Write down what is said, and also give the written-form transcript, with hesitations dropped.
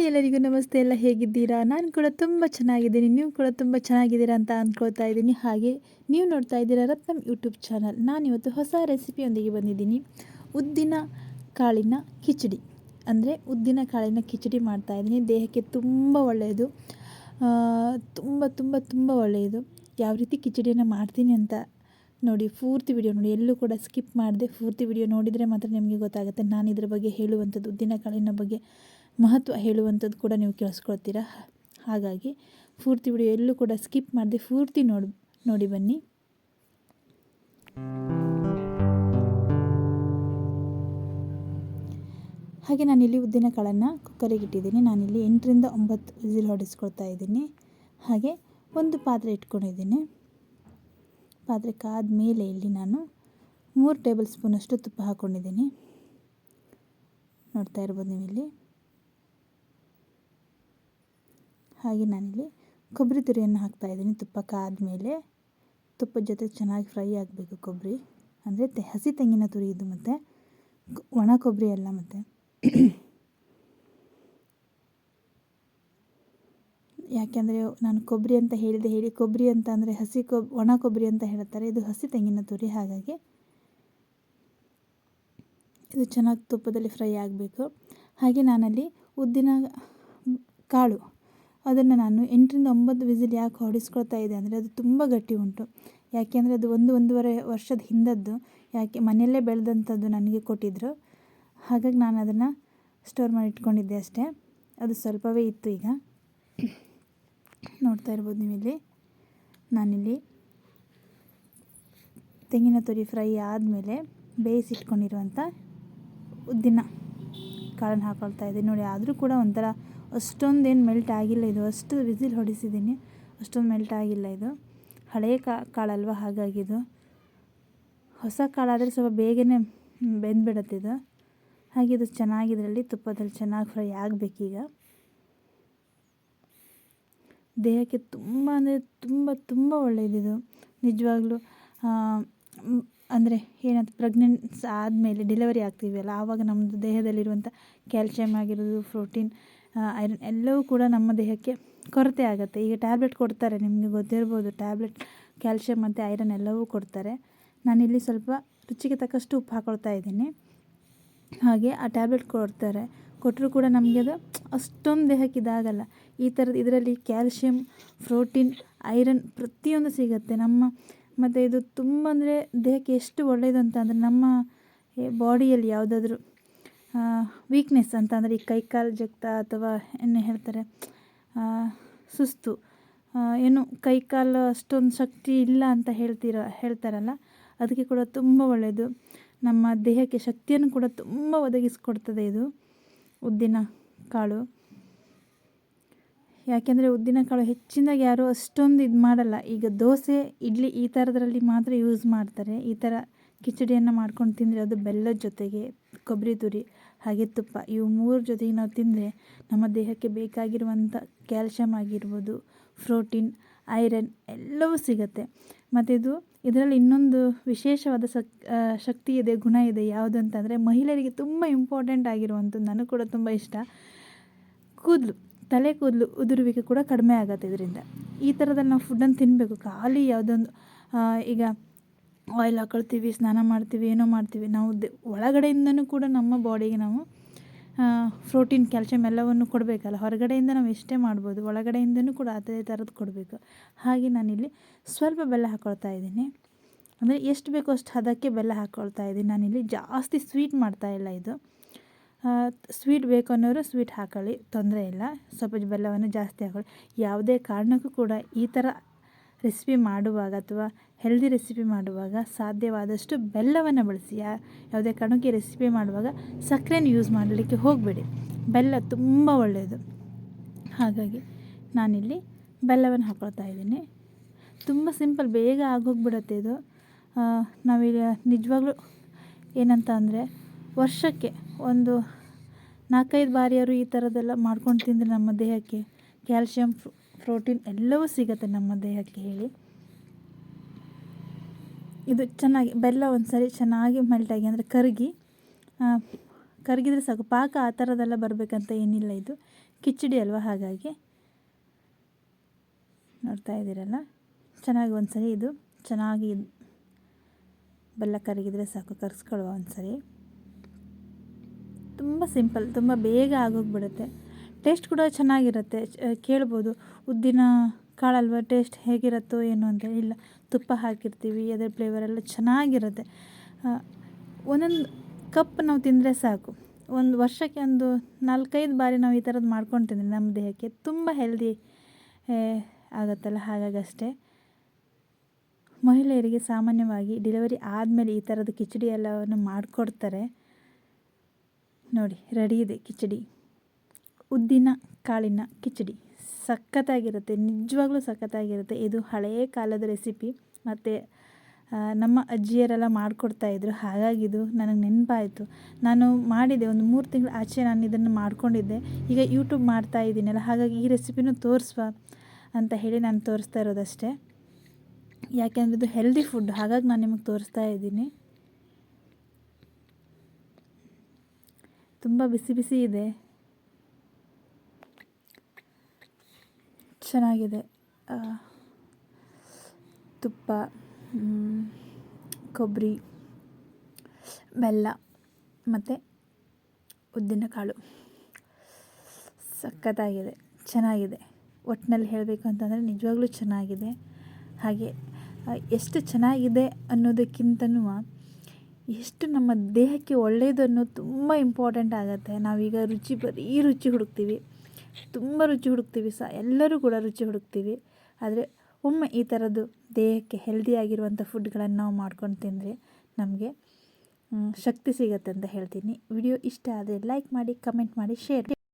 Hi ಎಲ್ಲರಿಗೂ ನಮಸ್ತೆ. ಎಲ್ಲ ಹೇಗಿದ್ದೀರಾ? ನಾನು ಕೂಡ ತುಂಬ ಚೆನ್ನಾಗಿದ್ದೀನಿ. ನೀವು ಕೂಡ ತುಂಬ ಚೆನ್ನಾಗಿದ್ದೀರಾ ಅಂತ ಅಂದ್ಕೊಳ್ತಾ ಇದ್ದೀನಿ. ಹಾಗೆ ನೀವು ನೋಡ್ತಾ ಇದ್ದೀರಾ ರತ್ನಂ ಯೂಟ್ಯೂಬ್ ಚಾನಲ್. ನಾನಿವತ್ತು ಹೊಸ ರೆಸಿಪಿಯೊಂದಿಗೆ ಬಂದಿದ್ದೀನಿ. ಉದ್ದಿನ ಕಾಳಿನ ಕಿಚಡಿ ಅಂದರೆ ಉದ್ದಿನ ಕಾಳಿನ ಕಿಚಡಿ ಮಾಡ್ತಾಯಿದ್ದೀನಿ. ದೇಹಕ್ಕೆ ತುಂಬ ಒಳ್ಳೆಯದು, ತುಂಬ ತುಂಬ ತುಂಬ ಒಳ್ಳೆಯದು. ಯಾವ ರೀತಿ ಕಿಚಡಿಯನ್ನು ಮಾಡ್ತೀನಿ ಅಂತ ನೋಡಿ, ಪೂರ್ತಿ ವಿಡಿಯೋ ನೋಡಿ, ಎಲ್ಲೂ ಕೂಡ ಸ್ಕಿಪ್ ಮಾಡಿದೆ ಪೂರ್ತಿ ವಿಡಿಯೋ ನೋಡಿದರೆ ಮಾತ್ರ ನಿಮಗೆ ಗೊತ್ತಾಗುತ್ತೆ. ನಾನು ಇದರ ಬಗ್ಗೆ ಹೇಳುವಂಥದ್ದು, ಉದ್ದಿನ ಕಾಳಿನ ಬಗ್ಗೆ ಮಹತ್ವ ಹೇಳುವಂಥದ್ದು ಕೂಡ ನೀವು ಕೇಳಿಸ್ಕೊಳ್ತೀರಾ. ಹಾಗಾಗಿ ಪೂರ್ತಿ ವಿಡಿಯೋ ಎಲ್ಲೂ ಕೂಡ ಸ್ಕಿಪ್ ಮಾಡಿದೆ ಪೂರ್ತಿ ನೋಡಿ ಬನ್ನಿ. ಹಾಗೆ ನಾನಿಲ್ಲಿ ಉದ್ದಿನ ಕಾಳನ್ನು ಕುಕ್ಕರಿಗೆ ಇಟ್ಟಿದ್ದೀನಿ. ನಾನಿಲ್ಲಿ 8ರಿಂದ 9 ವಿಸಿಲ್ ಹೊಡೆಸ್ಕೊಳ್ತಾ ಇದ್ದೀನಿ. ಹಾಗೆ ಒಂದು ಪಾತ್ರೆ ಇಟ್ಕೊಂಡಿದ್ದೀನಿ. ಪಾತ್ರೆ ಕಾದ ಮೇಲೆ ಇಲ್ಲಿ ನಾನು 3 ಟೇಬಲ್ ಸ್ಪೂನಷ್ಟು ತುಪ್ಪ ಹಾಕ್ಕೊಂಡಿದ್ದೀನಿ. ನೋಡ್ತಾ ಇರ್ಬೋದು ನೀವು ಇಲ್ಲಿ. ಹಾಗೆ ನಾನಿಲ್ಲಿ ಕೊಬ್ಬರಿ ತುರಿಯನ್ನು ಹಾಕ್ತಾಯಿದ್ದೀನಿ. ತುಪ್ಪ ಕಾದ ಮೇಲೆ ತುಪ್ಪದ ಜೊತೆ ಚೆನ್ನಾಗಿ ಫ್ರೈ ಆಗಬೇಕು. ಕೊಬ್ಬರಿ ಅಂದರೆ ಹಸಿ ತೆಂಗಿನ ತುರಿ ಇದು, ಮತ್ತು ಒಣ ಕೊಬ್ಬರಿ ಅಲ್ಲ. ಮತ್ತು ಯಾಕೆಂದರೆ ನಾನು ಕೊಬ್ಬರಿ ಅಂತ ಹೇಳಿ ಕೊಬ್ಬರಿ ಅಂತ ಅಂದರೆ ಒಣ ಕೊಬ್ಬರಿ ಅಂತ ಹೇಳ್ತಾರೆ. ಇದು ಹಸಿ ತೆಂಗಿನ ತುರಿ. ಹಾಗಾಗಿ ಇದು ಚೆನ್ನಾಗಿ ತುಪ್ಪದಲ್ಲಿ ಫ್ರೈ ಆಗಬೇಕು. ಹಾಗೆ ನಾನಲ್ಲಿ ಉದ್ದಿನ ಕಾಳು ಅದನ್ನು ನಾನು 8ರಿಂದ 9 ವಿಸಿಲ್ ಯಾಕೆ ಹೊಡಿಸ್ಕೊಳ್ತಾ ಇದೆ ಅಂದರೆ ಅದು ತುಂಬ ಗಟ್ಟಿ ಉಂಟು. ಯಾಕೆಂದರೆ ಅದು 1-1.5 ವರ್ಷದ ಹಿಂದದ್ದು. ಯಾಕೆ ಮನೆಯಲ್ಲೇ ಬೆಳೆದಂಥದ್ದು ನನಗೆ ಕೊಟ್ಟಿದ್ದರು. ಹಾಗಾಗಿ ನಾನು ಅದನ್ನು ಸ್ಟೋರ್ ಮಾಡಿ ಇಟ್ಕೊಂಡಿದ್ದೆ ಅಷ್ಟೇ. ಅದು ಸ್ವಲ್ಪವೇ ಇತ್ತು. ಈಗ ನೋಡ್ತಾ ಇರ್ಬೋದು ನೀವು ಇಲ್ಲಿ. ನಾನಿಲ್ಲಿ ತೆಂಗಿನ ತುರಿ ಫ್ರೈ ಆದಮೇಲೆ ಬೇಯಿಸಿಟ್ಕೊಂಡಿರುವಂಥ ಉದ್ದಿನ ಕಾಳನ್ನು ಹಾಕ್ಕೊಳ್ತಾ ಇದ್ದೀನಿ. ನೋಡಿ, ಆದರೂ ಕೂಡ ಒಂಥರ ಅಷ್ಟೊಂದೇನು ಮೆಲ್ಟ್ ಆಗಿಲ್ಲ ಇದು. ಅಷ್ಟು ವಿಸಿಲ್ ಹೊಡಿಸಿದ್ದೀನಿ, ಅಷ್ಟೊಂದು ಮೆಲ್ಟ್ ಆಗಿಲ್ಲ ಇದು. ಹಳೆಯ ಕಾಳಲ್ವ, ಹಾಗಾಗಿದು. ಹೊಸ ಕಾಳಾದರೆ ಸ್ವಲ್ಪ ಬೇಗನೆ ಬೆಂದ್ಬಿಡುತ್ತೆ ಇದು. ಹಾಗೆ ಇದು ಚೆನ್ನಾಗಿದ್ರಲ್ಲಿ ತುಪ್ಪದಲ್ಲಿ ಚೆನ್ನಾಗಿ ಫ್ರೈ ಆಗಬೇಕೀಗ. ದೇಹಕ್ಕೆ ತುಂಬ ಅಂದರೆ ತುಂಬ ತುಂಬ ಒಳ್ಳೆಯದಿದು ನಿಜವಾಗ್ಲೂ. ಅಂದರೆ ಏನಂತ ಪ್ರೆಗ್ನೆನ್ಸ್ ಆದಮೇಲೆ ಡೆಲಿವರಿ ಆಗ್ತೀವಲ್ಲ, ಆವಾಗ ನಮ್ಮದು ದೇಹದಲ್ಲಿರುವಂಥ ಕ್ಯಾಲ್ಶಿಯಮ್ ಆಗಿರೋದು, ಪ್ರೋಟೀನ್, ಐರನ್ ಎಲ್ಲವೂ ಕೂಡ ನಮ್ಮ ದೇಹಕ್ಕೆ ಕೊರತೆ ಆಗುತ್ತೆ. ಈಗ ಟ್ಯಾಬ್ಲೆಟ್ ಕೊಡ್ತಾರೆ, ನಿಮಗೆ ಗೊತ್ತಿರ್ಬೋದು. ಟ್ಯಾಬ್ಲೆಟ್ ಕ್ಯಾಲ್ಶಿಯಮ್ ಮತ್ತು ಐರನ್ ಎಲ್ಲವೂ ಕೊಡ್ತಾರೆ. ನಾನಿಲ್ಲಿ ಸ್ವಲ್ಪ ರುಚಿಗೆ ತಕ್ಕಷ್ಟು ಉಪ್ಪು ಹಾಕ್ಕೊಳ್ತಾ ಇದ್ದೀನಿ. ಹಾಗೆ ಆ ಟ್ಯಾಬ್ಲೆಟ್ ಕೊಟ್ಟರೂ ಕೂಡ ನಮಗೆ ಅದು ಅಷ್ಟೊಂದು ದೇಹಕ್ಕೆ ಇದಾಗಲ್ಲ. ಈ ಥರದ್ದು ಇದರಲ್ಲಿ ಕ್ಯಾಲ್ಶಿಯಮ್, ಪ್ರೋಟೀನ್, ಐರನ್ ಪ್ರತಿಯೊಂದು ಸಿಗುತ್ತೆ ಮತ್ತು ಇದು ತುಂಬ ಅಂದರೆ ದೇಹಕ್ಕೆ ಎಷ್ಟು ಒಳ್ಳೆಯದು ಅಂತ ಅಂದರೆ ನಮ್ಮ ಬಾಡಿಯಲ್ಲಿ ಯಾವುದಾದ್ರೂ ವೀಕ್ನೆಸ್ ಅಂತ ಅಂದರೆ ಈ ಕೈಕಾಲು ಜಗ್ತ ಅಥವಾ ಏನು ಹೇಳ್ತಾರೆ ಸುಸ್ತು, ಏನು ಕೈಕಾಲು ಅಷ್ಟೊಂದು ಶಕ್ತಿ ಇಲ್ಲ ಅಂತ ಹೇಳ್ತಾರಲ್ಲ, ಅದಕ್ಕೆ ಕೂಡ ತುಂಬ ಒಳ್ಳೆಯದು. ನಮ್ಮ ದೇಹಕ್ಕೆ ಶಕ್ತಿಯನ್ನು ಕೂಡ ತುಂಬ ಒದಗಿಸಿಕೊಡ್ತದೆ ಇದು ಉದ್ದಿನ ಕಾಳು. ಯಾಕೆಂದರೆ ಉದ್ದಿನ ಕಾಳು ಹೆಚ್ಚಿನದಾಗಿ ಯಾರೂ ಅಷ್ಟೊಂದು ಇದು ಮಾಡಲ್ಲ. ಈಗ ದೋಸೆ, ಇಡ್ಲಿ ಈ ಥರದ್ರಲ್ಲಿ ಮಾತ್ರ ಯೂಸ್ ಮಾಡ್ತಾರೆ. ಈ ಥರ ಕಿಚಡಿಯನ್ನು ಮಾಡ್ಕೊಂಡು ತಿಂದರೆ ಅದು ಬೆಲ್ಲದ ಜೊತೆಗೆ ಕೊಬ್ಬರಿ ತುರಿ ಹಾಗೆ ತುಪ್ಪ, ಇವು 3 ಜೊತೆಗೆ ನಾವು ತಿಂದರೆ ನಮ್ಮ ದೇಹಕ್ಕೆ ಬೇಕಾಗಿರುವಂಥ ಕ್ಯಾಲ್ಶಿಯಮ್ ಆಗಿರ್ಬೋದು, ಪ್ರೋಟೀನ್, ಐರನ್ ಎಲ್ಲವೂ ಸಿಗುತ್ತೆ. ಮತ್ತು ಇದರಲ್ಲಿ ಇನ್ನೊಂದು ವಿಶೇಷವಾದ ಶಕ್ತಿ ಇದೆ, ಗುಣ ಇದೆ. ಯಾವುದು ಅಂತಂದರೆ ಮಹಿಳೆಯರಿಗೆ ತುಂಬ ಇಂಪಾರ್ಟೆಂಟ್ ಆಗಿರುವಂಥದ್ದು, ನನಗೂ ಕೂಡ ತುಂಬ ಇಷ್ಟ. ತಲೆ ಕೂದಲು ಉದುರುವಿಕೆ ಕೂಡ ಕಡಿಮೆ ಆಗುತ್ತೆ ಇದರಿಂದ. ಈ ಥರದಲ್ಲಿ ನಾವು ಫುಡ್ಡನ್ನು ತಿನ್ನಬೇಕು. ಖಾಲಿ ಯಾವುದೊಂದು ಈಗ ಆಯಿಲ್ ಹಾಕ್ಕೊಳ್ತೀವಿ, ಸ್ನಾನ ಮಾಡ್ತೀವಿ, ಏನೋ ಮಾಡ್ತೀವಿ, ನಾವು ಒಳಗಡೆಯಿಂದನೂ ಕೂಡ ನಮ್ಮ ಬಾಡಿಗೆ ನಾವು ಪ್ರೋಟೀನ್, ಕ್ಯಾಲ್ಶಿಯಮ್ ಎಲ್ಲವನ್ನು ಕೊಡಬೇಕಲ್ಲ. ಹೊರಗಡೆಯಿಂದ ನಾವು ಎಷ್ಟೇ ಮಾಡ್ಬೋದು, ಒಳಗಡೆಯಿಂದನೂ ಕೂಡ ಅದೇ ಥರದ್ದು ಕೊಡಬೇಕು. ಹಾಗೆ ನಾನಿಲ್ಲಿ ಸ್ವಲ್ಪ ಬೆಲ್ಲ ಹಾಕ್ಕೊಳ್ತಾ ಇದ್ದೀನಿ. ಅಂದರೆ ಎಷ್ಟು ಬೇಕೋ ಅಷ್ಟು ಹದಕ್ಕೆ ಬೆಲ್ಲ ಹಾಕ್ಕೊಳ್ತಾ ಇದ್ದೀನಿ. ನಾನಿಲ್ಲಿ ಜಾಸ್ತಿ ಸ್ವೀಟ್ ಮಾಡ್ತಾಯಿಲ್ಲ. ಇದು ಸ್ವೀಟ್ ಬೇಕು ಅನ್ನೋರು ಸ್ವೀಟ್ ಹಾಕೊಳ್ಳಿ, ತೊಂದರೆ ಇಲ್ಲ. ಸ್ವಲ್ಪ ಬೆಲ್ಲವನ್ನು ಜಾಸ್ತಿ ಹಾಕೊಳ್ಳಿ. ಯಾವುದೇ ಕಾರಣಕ್ಕೂ ಕೂಡ ಈ ಥರ ರೆಸಿಪಿ ಮಾಡುವಾಗ ಅಥವಾ ಹೆಲ್ದಿ ರೆಸಿಪಿ ಮಾಡುವಾಗ ಸಾಧ್ಯವಾದಷ್ಟು ಬೆಲ್ಲವನ್ನು ಬಳಸಿ. ಯಾವುದೇ ಕಾರಣಕ್ಕೆ ರೆಸಿಪಿ ಮಾಡುವಾಗ ಸಕ್ಕರೆನ ಯೂಸ್ ಮಾಡಲಿಕ್ಕೆ ಹೋಗಬೇಡಿ. ಬೆಲ್ಲ ತುಂಬ ಒಳ್ಳೆಯದು. ಹಾಗಾಗಿ ನಾನಿಲ್ಲಿ ಬೆಲ್ಲವನ್ನು ಹಾಕ್ಕೊಳ್ತಾ ಇದ್ದೀನಿ. ತುಂಬ ಸಿಂಪಲ್, ಬೇಗ ಆಗೋಗ್ಬಿಡುತ್ತೆ ಇದು. ನಾವೀಗ ನಿಜವಾಗ್ಲೂ ಏನಂತ ಅಂದರೆ ವರ್ಷಕ್ಕೆ ಒಂದು 4-5 ಬಾರಿಯಾದ್ರು ಈ ಥರದ್ದೆಲ್ಲ ಮಾಡ್ಕೊಂಡು ತಿಂದರೆ ನಮ್ಮ ದೇಹಕ್ಕೆ ಕ್ಯಾಲ್ಶಿಯಮ್, ಪ್ರೋಟೀನ್ ಎಲ್ಲವೂ ಸಿಗುತ್ತೆ ನಮ್ಮ ದೇಹಕ್ಕೆ ಹೇಳಿ. ಇದು ಚೆನ್ನಾಗಿ ಬೆಲ್ಲ ಒಂದು ಸರಿ ಚೆನ್ನಾಗಿ ಮೆಲ್ಟಾಗಿ ಅಂದರೆ ಕರಗಿ ಕರಗಿದ್ರೆ ಸಾಕು. ಪಾಕ ಆ ಥರದ್ದೆಲ್ಲ ಬರಬೇಕಂತ ಏನಿಲ್ಲ, ಇದು ಕಿಚಡಿ ಅಲ್ವಾ, ಹಾಗಾಗಿ ನೋಡ್ತಾ ಇದ್ದೀರಲ್ಲ. ಚೆನ್ನಾಗಿ ಒಂದ್ಸರಿ ಇದು ಚೆನ್ನಾಗಿ ಬೆಲ್ಲ ಕರಗಿದ್ರೆ ಸಾಕು, ಕರಗಿಸ್ಕೊಳ್ಳುವ ಒಂದ್ಸರಿ. ತುಂಬ ಸಿಂಪಲ್, ತುಂಬ ಬೇಗ ಆಗೋಗ್ಬಿಡುತ್ತೆ. ಟೇಸ್ಟ್ ಕೂಡ ಚೆನ್ನಾಗಿರುತ್ತೆ. ಕೇಳ್ಬೋದು, ಉದ್ದಿನ ಕಾಳಲ್ವ, ಟೇಸ್ಟ್ ಹೇಗಿರುತ್ತೋ ಏನೋ ಅಂತ. ಇಲ್ಲ, ತುಪ್ಪ ಹಾಕಿರ್ತೀವಿ, ಅದರ ಫ್ಲೇವರೆಲ್ಲ ಚೆನ್ನಾಗಿರುತ್ತೆ. ಒಂದೊಂದು ಕಪ್ ನಾವು ತಿಂದರೆ ಸಾಕು. ಒಂದು ವರ್ಷಕ್ಕೆ ಒಂದು 4-5 ಬಾರಿ ನಾವು ಈ ಥರದ್ದು ಮಾಡ್ಕೊಂಡು ತಿಂದರೆ ನಮ್ಮ ದೇಹಕ್ಕೆ ತುಂಬ ಹೆಲ್ದಿ ಆಗುತ್ತಲ್ಲ, ಹಾಗಾಗಷ್ಟೇ. ಮಹಿಳೆಯರಿಗೆ ಸಾಮಾನ್ಯವಾಗಿ ಡೆಲಿವರಿ ಆದಮೇಲೆ ಈ ಥರದ ಕಿಚಡಿ ಎಲ್ಲವನ್ನು ಮಾಡಿಕೊಡ್ತಾರೆ. ನೋಡಿ, ರೆಡಿ ಇದೆ ಕಿಚಡಿ, ಉದ್ದಿನ ಕಾಳಿನ ಕಿಚಡಿ. ಸಖತ್ತಾಗಿರುತ್ತೆ, ನಿಜವಾಗ್ಲೂ ಸಖತ್ತಾಗಿರುತ್ತೆ. ಇದು ಹಳೆಯ ಕಾಲದ ರೆಸಿಪಿ, ಮತ್ತು ನಮ್ಮ ಅಜ್ಜಿಯರೆಲ್ಲ ಮಾಡಿಕೊಡ್ತಾಯಿದ್ರು. ಹಾಗಾಗಿ ಇದು ನನಗೆ ನೆನಪಾಯಿತು. ನಾನು ಮಾಡಿದೆ ಒಂದು 3 ತಿಂಗಳು ಆಚೆ, ನಾನು ಇದನ್ನು ಮಾಡ್ಕೊಂಡಿದ್ದೆ. ಈಗ ಯೂಟ್ಯೂಬ್ ಮಾಡ್ತಾ ಇದ್ದೀನಲ್ಲ, ಹಾಗಾಗಿ ಈ ರೆಸಿಪಿನೂ ತೋರಿಸುವ ಅಂತ ಹೇಳಿ ನಾನು ತೋರಿಸ್ತಾ ಇರೋದಷ್ಟೇ. ಯಾಕೆಂದರೆ ಇದು ಹೆಲ್ದಿ ಫುಡ್, ಹಾಗಾಗಿ ನಾನು ನಿಮಗೆ ತೋರಿಸ್ತಾ ಇದ್ದೀನಿ. ತುಂಬ ಬಿಸಿ ಬಿಸಿ ಇದೆ, ಚೆನ್ನಾಗಿದೆ. ತುಪ್ಪ, ಕೊಬ್ಬರಿ, ಬೆಲ್ಲ ಮತ್ತು ಉದ್ದಿನ ಕಾಳು, ಸಖತ್ತಾಗಿದೆ, ಚೆನ್ನಾಗಿದೆ. ಒಟ್ಟಿನಲ್ಲಿ ಹೇಳಬೇಕು ಅಂತಂದರೆ ನಿಜವಾಗ್ಲೂ ಚೆನ್ನಾಗಿದೆ. ಹಾಗೆ ಎಷ್ಟು ಚೆನ್ನಾಗಿದೆ ಅನ್ನೋದಕ್ಕಿಂತನೂ ಎಷ್ಟು ನಮ್ಮ ದೇಹಕ್ಕೆ ಒಳ್ಳೆಯದು ಅನ್ನೋದು ತುಂಬ ಇಂಪಾರ್ಟೆಂಟ್ ಆಗುತ್ತೆ. ನಾವೀಗ ಬರೀ ರುಚಿ ಹುಡುಕ್ತೀವಿ, ತುಂಬ ರುಚಿ ಹುಡುಕ್ತೀವಿ ಎಲ್ಲರೂ ಕೂಡ ರುಚಿ ಹುಡುಕ್ತೀವಿ. ಆದರೆ ಒಮ್ಮೆ ಈ ಥರದ್ದು ದೇಹಕ್ಕೆ ಹೆಲ್ದಿಯಾಗಿರುವಂಥ ಫುಡ್ಗಳನ್ನು ನಾವು ಮಾಡ್ಕೊಂಡು ತಿಂದರೆ ನಮಗೆ ಶಕ್ತಿ ಸಿಗುತ್ತೆ ಅಂತ ಹೇಳ್ತೀನಿ. ವಿಡಿಯೋ ಇಷ್ಟ ಆದರೆ ಲೈಕ್ ಮಾಡಿ, ಕಮೆಂಟ್ ಮಾಡಿ, ಶೇರ್